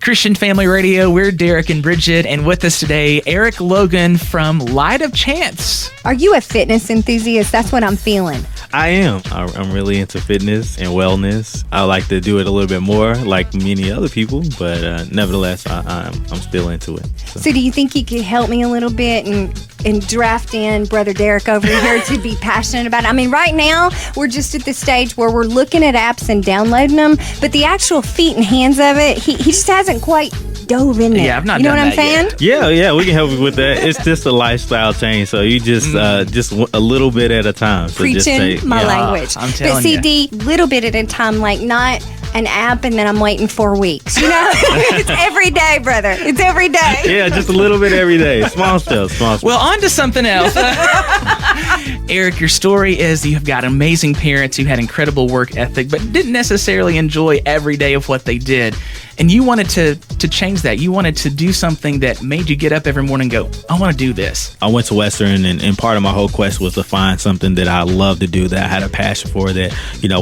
Christian Family Radio, we're Derek and Bridget, and with us today, Eric Logan from Light of Chance. Are you a fitness enthusiast? That's what I'm feeling. I am. I'm really into fitness and wellness. I like to do it a little bit more like many other people, but nevertheless, I'm still into it. So do you think you could help me a little bit and draft in Brother Derek over here to be passionate about it? I mean, right now, we're just at the stage where we're looking at apps and downloading them, but the actual feet and hands of it, he just hasn't quite dove in there. Yeah, I've not you know done what I'm that saying? yet. Yeah, we can help you with that. It's just a lifestyle change, so you just a little bit at a time. So Preaching just say, my language. I'm telling but see, you. D, little bit at a time, like not an app and then I'm waiting 4 weeks. You know, it's every day, brother. It's every day. Yeah, just a little bit every day. Small steps. Well, on to something else. Eric, your story is you've got amazing parents who had incredible work ethic, but didn't necessarily enjoy every day of what they did. And you wanted to change that. You wanted to do something that made you get up every morning and go, I want to do this. I went to Western, and part of my whole quest was to find something that I love to do, that I had a passion for, that,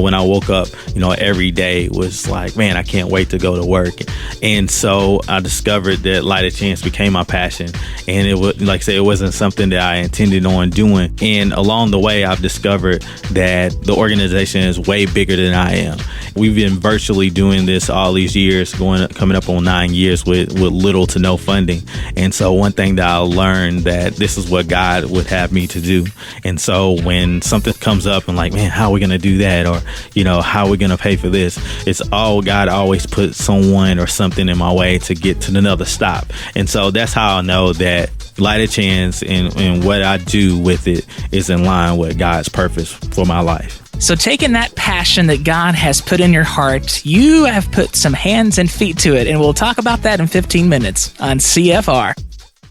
when I woke up, every day was like, man, I can't wait to go to work. And so I discovered that Light of Chance became my passion. And it was, like I said, it wasn't something that I intended on doing. And along the way, I've discovered that the organization is way bigger than I am. We've been virtually doing this all these years, coming up on 9 years with little to no funding. And so one thing that I learned, that this is what God would have me to do. And so when something comes up and like, man, how are we going to do that? Or, how are we going to pay for this? It's all God always put someone or something in my way to get to another stop. And so that's how I know that Light of Chance and what I do with it is in line with God's purpose for my life. So taking that passion that God has put in your heart, you have put some hands and feet to it. And we'll talk about that in 15 minutes on CFR.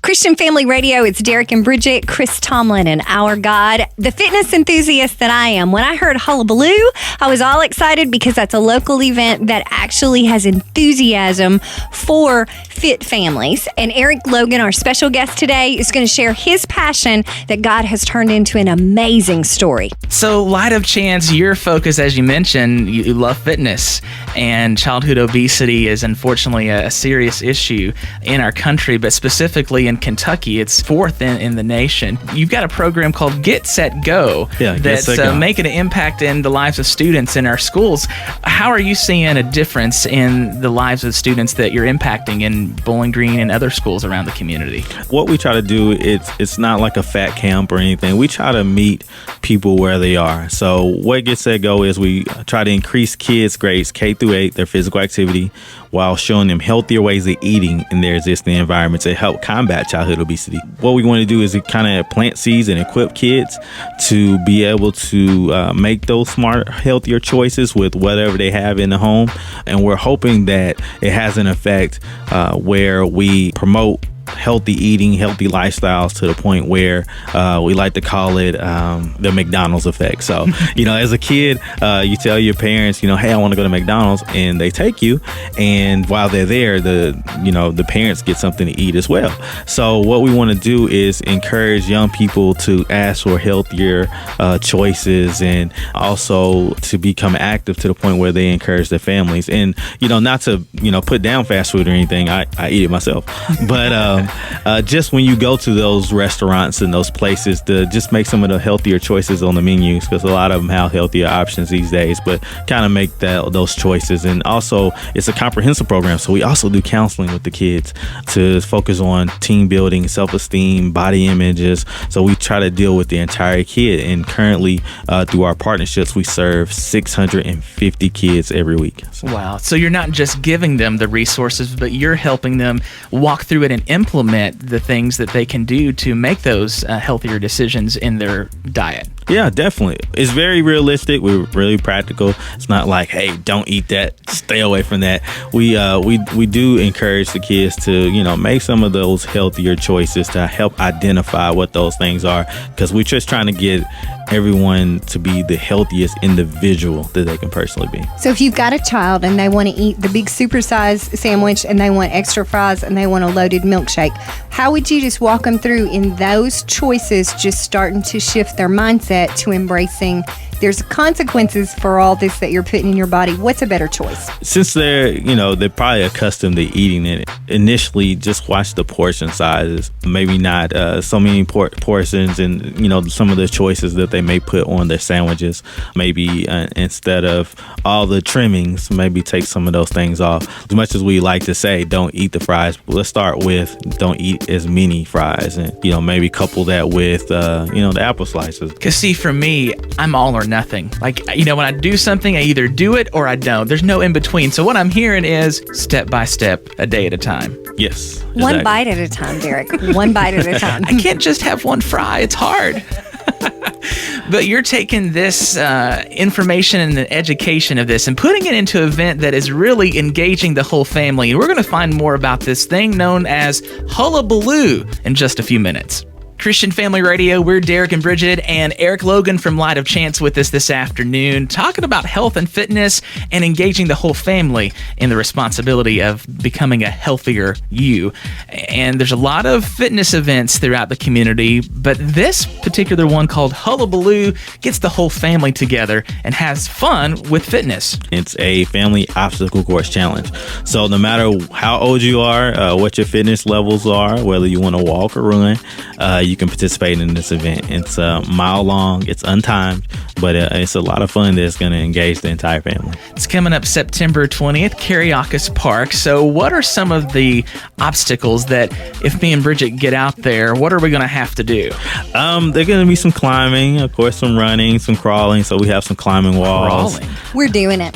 Christian Family Radio, it's Derek and Bridget, Chris Tomlin, and our God, the fitness enthusiast that I am. When I heard Hullabaloo, I was all excited because that's a local event that actually has enthusiasm for fit families. And Eric Logan, our special guest today, is going to share his passion that God has turned into an amazing story. So Light of Chance, your focus, as you mentioned, you love fitness, and childhood obesity is unfortunately a serious issue in our country, but specifically in Kentucky, it's fourth in the nation. You've got a program called Get Set Go that's making an impact in the lives of students in our schools. How are you seeing a difference in the lives of students that you're impacting in Bowling Green and other schools around the community? What we try to do, it's not like a fat camp or anything. We try to meet people where they are. So what Get Set Go is, we try to increase kids' grades K through 8, their physical activity, while showing them healthier ways of eating in their existing environment to help combat childhood obesity. What we want to do is kind of plant seeds and equip kids to be able to make those smart, healthier choices with whatever they have in the home. And we're hoping that it has an effect where we promote healthy eating, healthy lifestyles to the point where we like to call it the McDonald's effect. So, as a kid, you tell your parents, hey, I want to go to McDonald's, and they take you. And while they're there, the parents get something to eat as well. So what we want to do is encourage young people to ask for healthier choices, and also to become active to the point where they encourage their families. And, not to, put down fast food or anything. I eat it myself. But just when you go to those restaurants and those places, to just make some of the healthier choices on the menus, because a lot of them have healthier options these days, but kind of make those choices. And also, it's a comprehensive program, so we also do counseling with the kids to focus on team building, self-esteem, body images. So we try to deal with the entire kid, and currently through our partnerships, we serve 650 kids every week. Wow. So you're not just giving them the resources, but you're helping them walk through it and implement the things that they can do to make those healthier decisions in their diet. Yeah, definitely. It's very realistic. We're really practical. It's not like, hey, don't eat that, stay away from that. We do encourage the kids to, make some of those healthier choices to help identify what those things are, because we're just trying to get everyone to be the healthiest individual that they can personally be. So if you've got a child and they want to eat the big supersize sandwich and they want extra fries and they want a loaded milkshake, how would you just walk them through in those choices, just starting to shift their mindset to embracing there's consequences for all this that you're putting in your body. What's a better choice? Since they're probably accustomed to eating it, initially just watch the portion sizes. Maybe not so many portions, and some of the choices that they may put on their sandwiches. Maybe instead of all the trimmings, maybe take some of those things off. As much as we like to say, don't eat the fries, let's start with don't eat as many fries, and maybe couple that with the apple slices. Because see, for me, I'm all or nothing. Like, when I do something, I either do it or I don't. There's no in between. So what I'm hearing is step by step, a day at a time. Yes. Exactly. One bite at a time, Derek. One bite at a time. I can't just have one fry. It's hard. But you're taking this information and the education of this and putting it into an event that is really engaging the whole family. And we're going to find more about this thing known as Hullabaloo in just a few minutes. Christian Family Radio, we're Derek and Bridget, and Eric Logan from Light of Chance with us this afternoon, talking about health and fitness and engaging the whole family in the responsibility of becoming a healthier you. And there's a lot of fitness events throughout the community, but this particular one called Hullabaloo gets the whole family together and has fun with fitness. It's a family obstacle course challenge. So no matter how old you are, what your fitness levels are, whether you want to walk or run, you can participate in this event. It's a mile long, it's untimed, but it's a lot of fun that's going to engage the entire family. It's coming up September 20th, Kariakis Park. So what are some of the obstacles that if me and Bridget get out there, what are we going to have to do? There're going to be some climbing, of course, some running, some crawling. So we have some climbing walls. Crawling. We're doing it.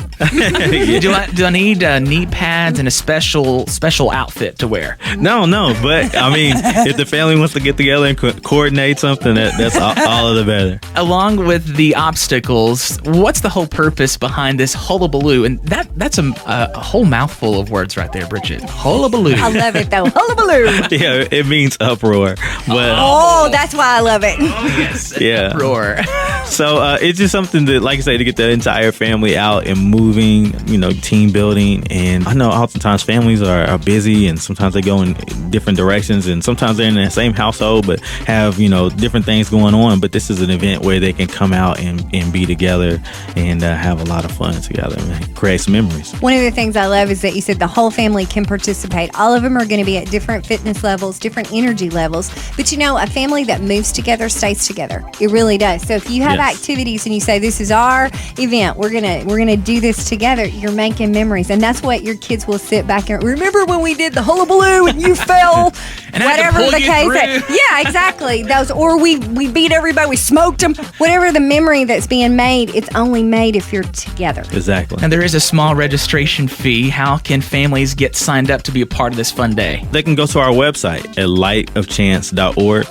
Do I need knee pads and a special outfit to wear? No, but I mean, if the family wants to get together and coordinate something, that's all of the better. Along with the obstacles, what's the whole purpose behind this Hullabaloo? And that's a whole mouthful of words right there, Bridget. Hullabaloo. I love it though. Hullabaloo. Yeah, it means uproar. But oh, that's why I love it. Oh, yes. Yeah. Uproar. So it's just something that, like I say, to get the entire family out and moving, team building. And I know oftentimes families are busy, and sometimes they go in different directions, and sometimes they're in the same household but have different things going on. But this is an event where they can come out and be together and have a lot of fun together and create some memories. One of the things I love is that you said the whole family can participate. All of them are going to be at different fitness levels, different energy levels. But a family that moves together stays together. It really does. So if you have activities and you say, this is our event, we're gonna do this together, you're making memories. And that's what your kids will sit back and remember when we did the Hullabaloo and you fell, and whatever the case. Yeah, exactly. Or we beat everybody, we smoked them. Whatever the memory that's being made, it's only made if you're together. Exactly. And there is a small registration fee. How can families get signed up to be a part of this fun day? They can go to our website at lightofchance.org.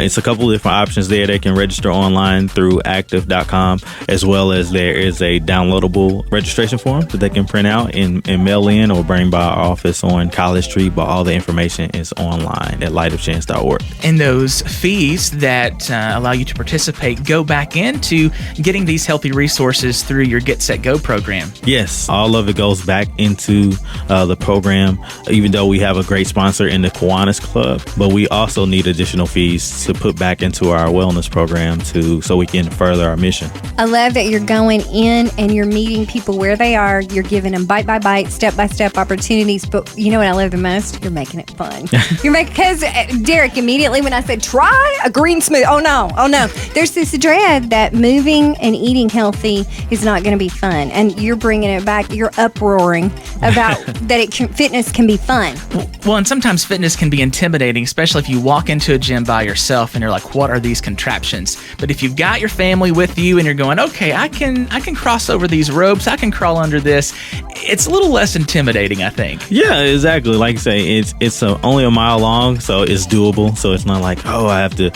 It's a couple of different options there. They can register online through active.com, as well as there is a downloadable registration form that they can print out and mail in or bring by our office on College Street. But all the information is online at lightofchance.org. And those fees that allow you to participate go back into getting these healthy resources through your Get Set Go program. Yes, all of it goes back into the program, even though we have a great sponsor in the Kiwanis Club. But we also need additional fees to put back into our wellness program so we can further our mission. I love that you're going in and you're meeting people where they are. You're giving them bite by bite, step by step opportunities. But you know what I love the most? You're making it fun. Because Derek, immediately when I said try a green smoothie, oh no, there's this dread that moving and eating healthy is not going to be fun. And you're bringing it back. You're uproaring about that fitness can be fun. Well, and sometimes fitness can be intimidating, especially if you walk into a gym by yourself and you're like, what are these contraptions? But if you've got your family with you and you're going, okay, I can cross over these ropes, I can crawl under this, it's a little less intimidating, I think. Yeah, exactly. Like I say, it's only a mile long, so it's doable. So it's not like, oh, I have to,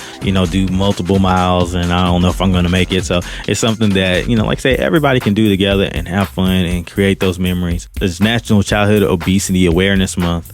do multiple miles and I don't know if I'm going to make it. So it's something that, like I say, everybody can do together and have fun and create those memories. It's National Childhood Obesity Awareness Month.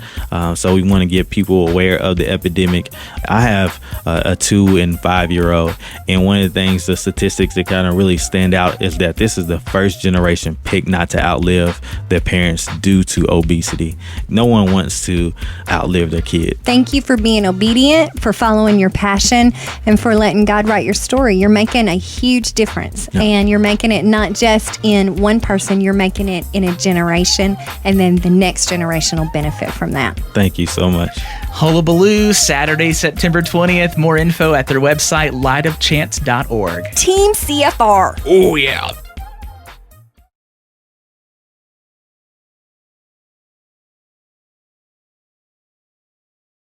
So we want to get people aware of the epidemic. I have a 2 and 5-year-old, and one of the statistics that kind of really stand out is that this is the first generation picked not to outlive their parents due to obesity. No one wants to outlive their kid. Thank you for being obedient, for following your passion, and for letting God write your story. You're making a huge difference, and you're making it not just in one person, you're making it in a generation, and then the next generation will benefit from that. Thank you so much. Hullabaloo, Saturday, September 20th. More info at their website, lightofchance.org. Team CFR. Oh, yeah.